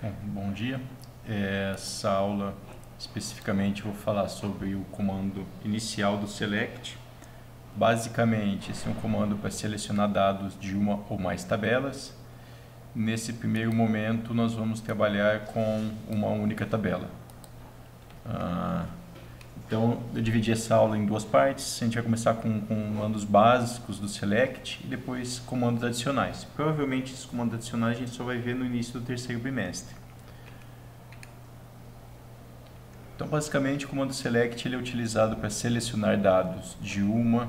Bom dia. Essa aula especificamente eu vou falar sobre o comando inicial do select. Basicamente, esse é um comando para selecionar dados de uma ou mais tabelas. Nesse primeiro momento, nós vamos trabalhar com uma única tabela. Então, eu dividi essa aula em duas partes. A gente vai começar com comandos básicos do select e depois comandos adicionais. Provavelmente, esses comandos adicionais a gente só vai ver no início do terceiro bimestre. Então, basicamente, o comando select ele é utilizado para selecionar dados de uma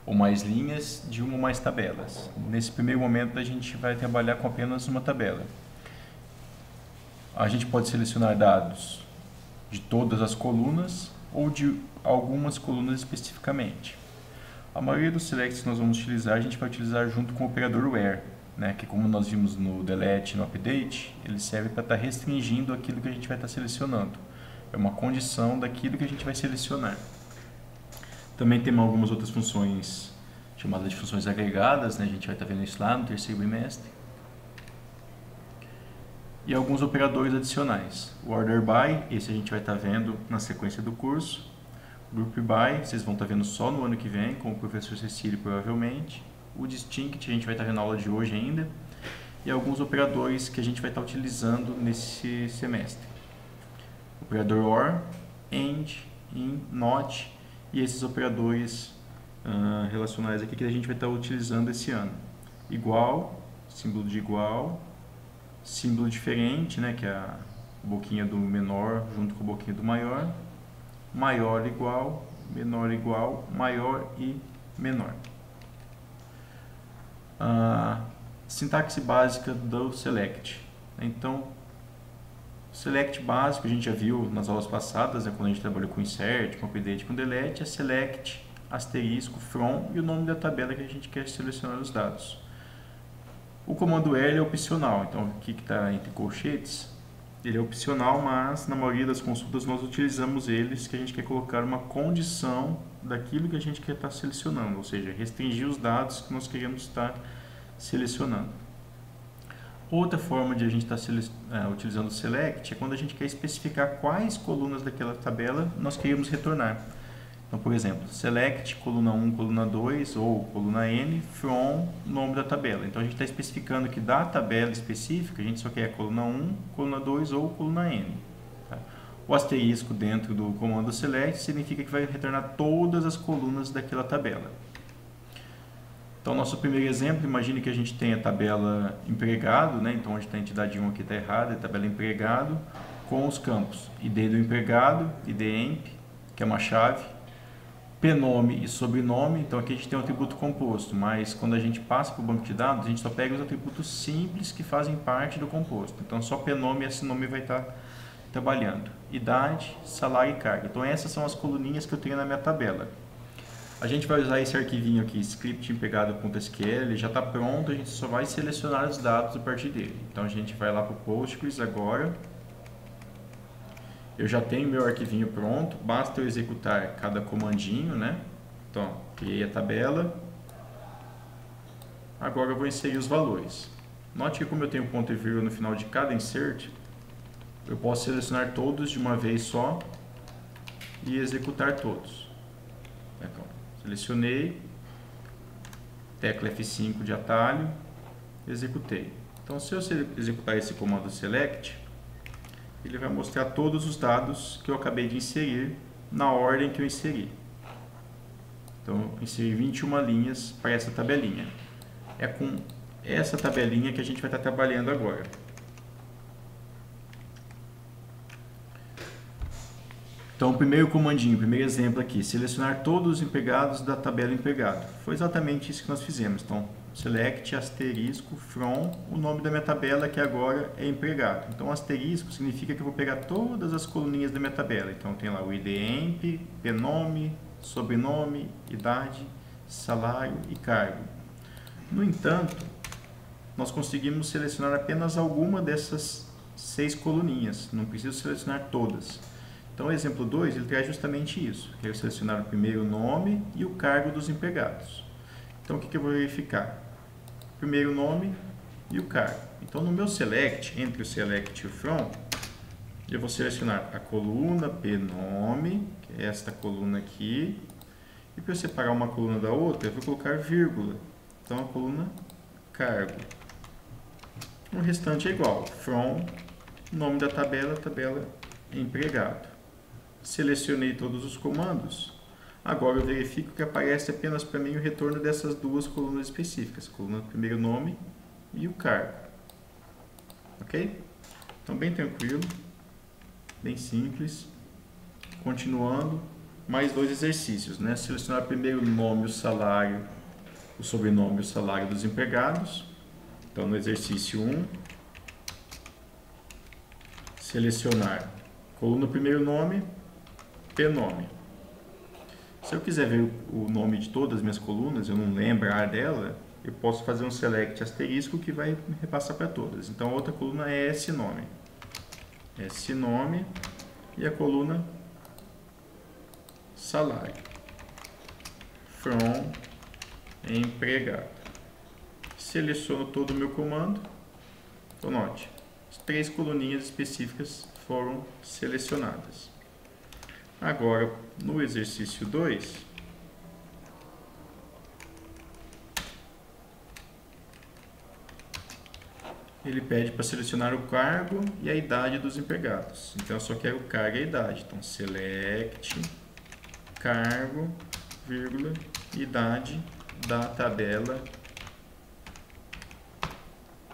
ou mais linhas, de uma ou mais tabelas. Nesse primeiro momento, a gente vai trabalhar com apenas uma tabela. A gente pode selecionar dados de todas as colunas ou de algumas colunas especificamente. A maioria dos selects que nós vamos utilizar, a gente vai utilizar junto com o operador where, né, que como nós vimos no delete e no update, ele serve para estar restringindo aquilo que a gente vai estar selecionando. É uma condição daquilo que a gente vai selecionar. Também temos algumas outras funções chamadas de funções agregadas, né? A gente vai estar vendo isso lá no terceiro bimestre. E alguns operadores adicionais. O order by, esse a gente vai estar vendo na sequência do curso. O group by, vocês vão estar vendo só no ano que vem, com o professor Cecílio provavelmente. O distinct, a gente vai estar vendo na aula de hoje ainda. E alguns operadores que a gente vai estar utilizando nesse semestre. Operador OR, AND, IN, NOT e esses operadores relacionais aqui que a gente vai estar utilizando esse ano. Igual, símbolo de igual, símbolo diferente, né, que é a boquinha do menor junto com a boquinha do maior, maior igual, maior e menor. Sintaxe básica do select. Então, select básico a gente já viu nas aulas passadas, né, quando a gente trabalhou com insert, com update, com delete, é select, asterisco, from e o nome da tabela que a gente quer selecionar os dados. O comando L é opcional, então aqui que está entre colchetes, ele é opcional, mas na maioria das consultas nós utilizamos eles que a gente quer colocar uma condição daquilo que a gente quer estar selecionando, ou seja, restringir os dados que nós queremos estar selecionando. Outra forma de a gente estar utilizando o select é quando a gente quer especificar quais colunas daquela tabela nós queremos retornar. Então, por exemplo, select coluna 1, coluna 2 ou coluna n from nome da tabela. Então, a gente está especificando que da tabela específica a gente só quer a coluna 1, coluna 2 ou coluna n. Tá? O asterisco dentro do comando select significa que vai retornar todas as colunas daquela tabela. Então, nosso primeiro exemplo, imagine que a gente tem a tabela empregado, né? Então, onde está a entidade 1 aqui está errada, é a tabela empregado, com os campos ID do empregado, IDEMP, que é uma chave, pnome e sobrenome. Então, aqui a gente tem um atributo composto, mas quando a gente passa para o banco de dados, a gente só pega os atributos simples que fazem parte do composto. Então, só pnome e esse nome vai estar trabalhando. Idade, salário e carga. Então, essas são as coluninhas que eu tenho na minha tabela. A gente vai usar esse arquivinho aqui, script empregado.sql, ele já está pronto, a gente só vai selecionar os dados a partir dele. Então a gente vai lá para o Postgres agora. Eu já tenho meu arquivinho pronto, basta eu executar cada comandinho, né? Então, criei a tabela. Agora eu vou inserir os valores. Note que como eu tenho ponto e vírgula no final de cada insert, eu posso selecionar todos de uma vez só e executar todos. Então, selecionei, tecla F5 de atalho, executei. Então, se eu executar esse comando select, ele vai mostrar todos os dados que eu acabei de inserir na ordem que eu inseri. Então, eu inseri 21 linhas para essa tabelinha. É com essa tabelinha que a gente vai estar trabalhando agora. Então, o primeiro comandinho, o primeiro exemplo aqui, selecionar todos os empregados da tabela empregado. Foi exatamente isso que nós fizemos. Então, select asterisco from o nome da minha tabela, que agora é empregado. Então, asterisco significa que eu vou pegar todas as coluninhas da minha tabela. Então, tem lá o IDEMP, pnome, sobrenome, idade, salário e cargo. No entanto, nós conseguimos selecionar apenas alguma dessas 6 coluninhas. Não preciso selecionar todas. Então, o exemplo 2, ele traz justamente isso. Quero selecionar o primeiro nome e o cargo dos empregados. Então, o que eu vou verificar? Primeiro nome, e o cargo. Então, no meu select, entre o select e o from, eu vou selecionar a coluna pnome, que é esta coluna aqui, e para eu separar uma coluna da outra, eu vou colocar vírgula. Então, a coluna cargo. O restante é igual, from, nome da tabela, tabela empregado. Selecionei todos os comandos. Agora eu verifico que aparece apenas para mim o retorno dessas duas colunas específicas, a coluna do primeiro nome e o cargo. Ok? Então, bem tranquilo, bem simples. Continuando, mais dois exercícios, né? Selecionar primeiro o nome, o salário, o sobrenome e o salário dos empregados. Então, no exercício 1, selecionar coluna primeiro nome, pnome. Se eu quiser ver o nome de todas as minhas colunas, eu não lembrar dela, eu posso fazer um select asterisco que vai me repassar para todas. Então, a outra coluna é snome. Snome e a coluna salário. From empregado. Seleciono todo o meu comando. Então, note, as três coluninhas específicas foram selecionadas. Agora, no exercício 2, ele pede para selecionar o cargo e a idade dos empregados. Então, eu só quero o cargo e a idade. Então, select, cargo, vírgula, idade da tabela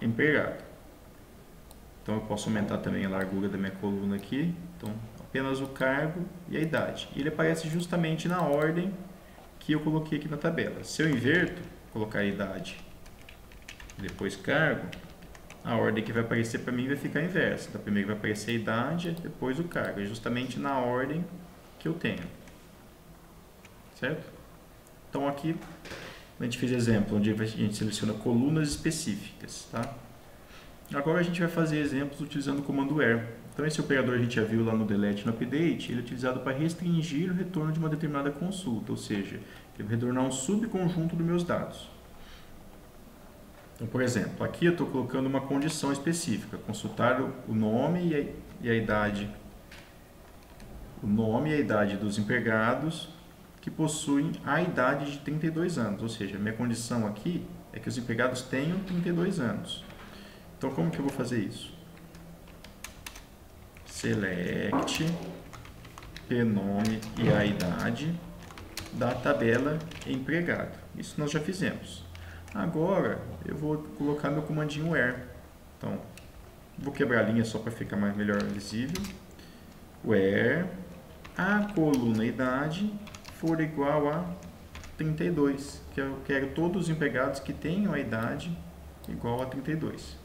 empregado. Então, eu posso aumentar também a largura da minha coluna aqui. Então, apenas o cargo e a idade. E ele aparece justamente na ordem que eu coloquei aqui na tabela. Se eu inverto, colocar a idade e depois cargo, a ordem que vai aparecer para mim vai ficar inversa. Então, primeiro vai aparecer a idade, depois o cargo. É justamente na ordem que eu tenho. Certo? Então, aqui a gente fez exemplo onde a gente seleciona colunas específicas. Tá? Agora a gente vai fazer exemplos utilizando o comando where. Então, esse operador a gente já viu lá no delete e no update, ele é utilizado para restringir o retorno de uma determinada consulta, ou seja, ele vai retornar um subconjunto dos meus dados. Então, por exemplo, aqui eu estou colocando uma condição específica, consultar o nome e a idade, dos empregados que possuem a idade de 32 anos, ou seja, a minha condição aqui é que os empregados tenham 32 anos. Então, como que eu vou fazer isso? Select, pnome e a idade da tabela empregado. Isso nós já fizemos. Agora, eu vou colocar meu comandinho where. Então, vou quebrar a linha só para ficar melhor visível. Where a coluna idade for igual a 32, que eu quero todos os empregados que tenham a idade igual a 32.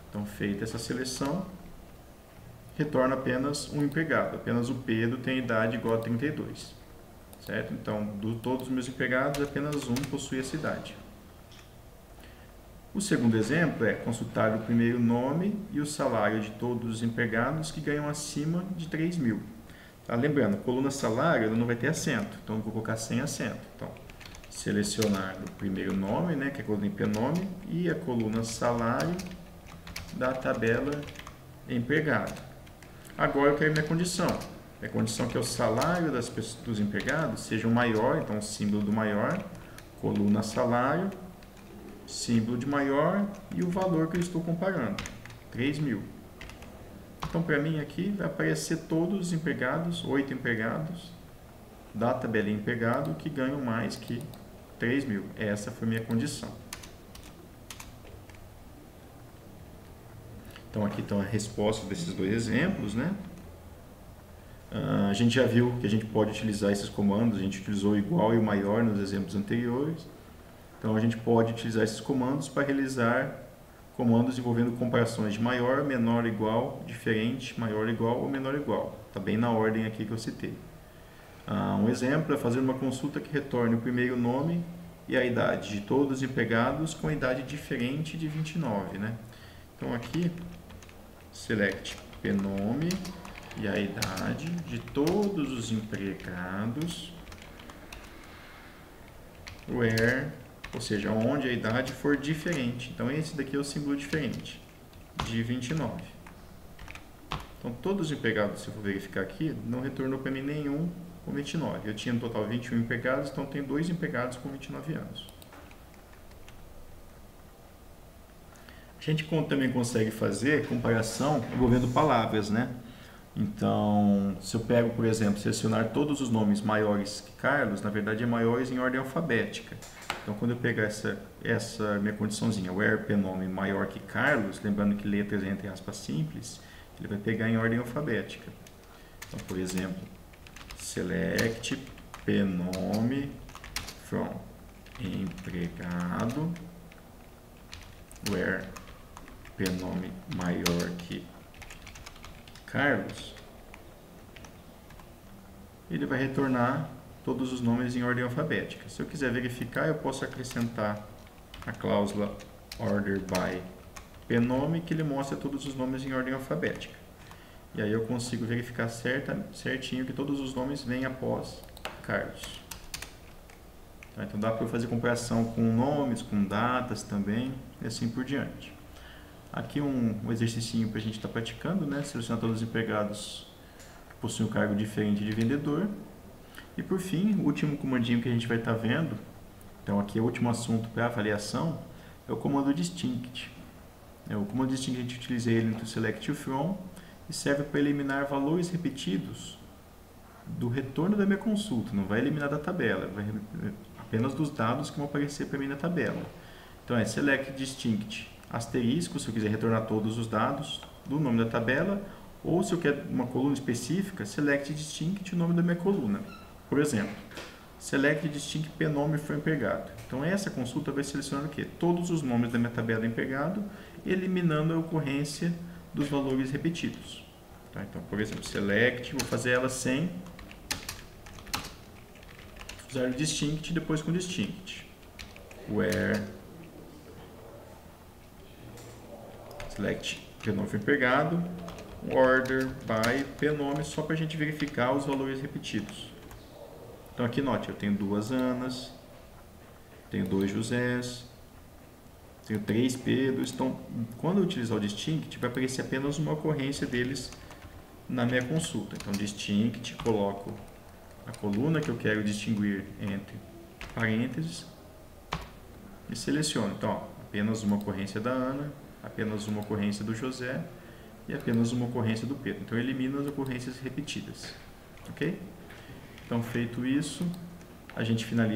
Então, feita essa seleção, retorna apenas um empregado. Apenas o Pedro tem idade igual a 32. Certo? Então, de todos os meus empregados, apenas um possui essa idade. O segundo exemplo é consultar o primeiro nome e o salário de todos os empregados que ganham acima de 3 mil. Tá? Lembrando, a coluna salário ela não vai ter acento, então eu vou colocar sem acento. Então, selecionar o primeiro nome, né, que é a coluna pnome, e a coluna salário da tabela empregado. Agora eu quero minha condição. A condição que é o salário dos empregados seja o maior, então o símbolo do maior, coluna salário, símbolo de maior e o valor que eu estou comparando, 3 mil. Então, para mim aqui vai aparecer todos os empregados, 8 empregados da tabela empregado que ganham mais que 3 mil. Essa foi minha condição. Então, aqui estão a resposta desses dois exemplos, né? A gente já viu que a gente pode utilizar esses comandos, a gente utilizou o igual e o maior nos exemplos anteriores. Então, a gente pode utilizar esses comandos para realizar comandos envolvendo comparações de maior, menor, igual, diferente, maior, igual ou menor, igual. Está bem na ordem aqui que eu citei. Um exemplo é fazer uma consulta que retorne o primeiro nome e a idade de todos os empregados com a idade diferente de 29, né? Então, aqui, select pnome e a idade de todos os empregados where ou seja, onde a idade for diferente. Então esse daqui é o símbolo diferente, de 29. Então todos os empregados, se eu for verificar aqui, não retornou para mim nenhum com 29. Eu tinha no total 21 empregados, então tem 2 empregados com 29 anos. A gente também consegue fazer comparação envolvendo palavras, né? Então, se eu pego, por exemplo, selecionar todos os nomes maiores que Carlos, na verdade é maiores em ordem alfabética. Então, quando eu pegar essa minha condiçãozinha, where pnome maior que Carlos, lembrando que letras entre aspas simples, ele vai pegar em ordem alfabética. Então, por exemplo, select pnome from empregado, where pnome maior que Carlos, ele vai retornar todos os nomes em ordem alfabética. Se eu quiser verificar, eu posso acrescentar a cláusula order by pnome, que ele mostra todos os nomes em ordem alfabética. E aí eu consigo verificar certinho que todos os nomes vêm após Carlos. Então dá para fazer comparação com nomes, com datas também, e assim por diante. Aqui um exercício para a gente estar praticando, né? Selecionar todos os empregados que possuem um cargo diferente de vendedor. E por fim, o último comandinho que a gente vai estar vendo, então aqui é o último assunto para avaliação, é o comando distinct. O comando distinct a gente utiliza ele entre o select e o from e serve para eliminar valores repetidos do retorno da minha consulta. Não vai eliminar da tabela, vai apenas dos dados que vão aparecer para mim na tabela. Então é select distinct asterisco, se eu quiser retornar todos os dados do nome da tabela, ou se eu quero uma coluna específica, select distinct o nome da minha coluna. Por exemplo, select distinct pnome from empregado. Então essa consulta vai selecionar o quê? Todos os nomes da minha tabela empregado, eliminando a ocorrência dos valores repetidos. Tá? Então, por exemplo, select, vou fazer ela sem usar o distinct, depois com distinct. Where select pnome from empregado, order by pnome, só para a gente verificar os valores repetidos. Então aqui note, eu tenho 2 Anas, tenho 2 Josés, tenho 3 Pedros. Então, quando eu utilizar o distinct, vai aparecer apenas uma ocorrência deles na minha consulta. Então, distinct, coloco a coluna que eu quero distinguir entre parênteses e seleciono. Então, ó, apenas uma ocorrência da Ana, apenas uma ocorrência do José e apenas uma ocorrência do Pedro. Então, eu elimino as ocorrências repetidas. Ok? Então, feito isso, a gente finaliza.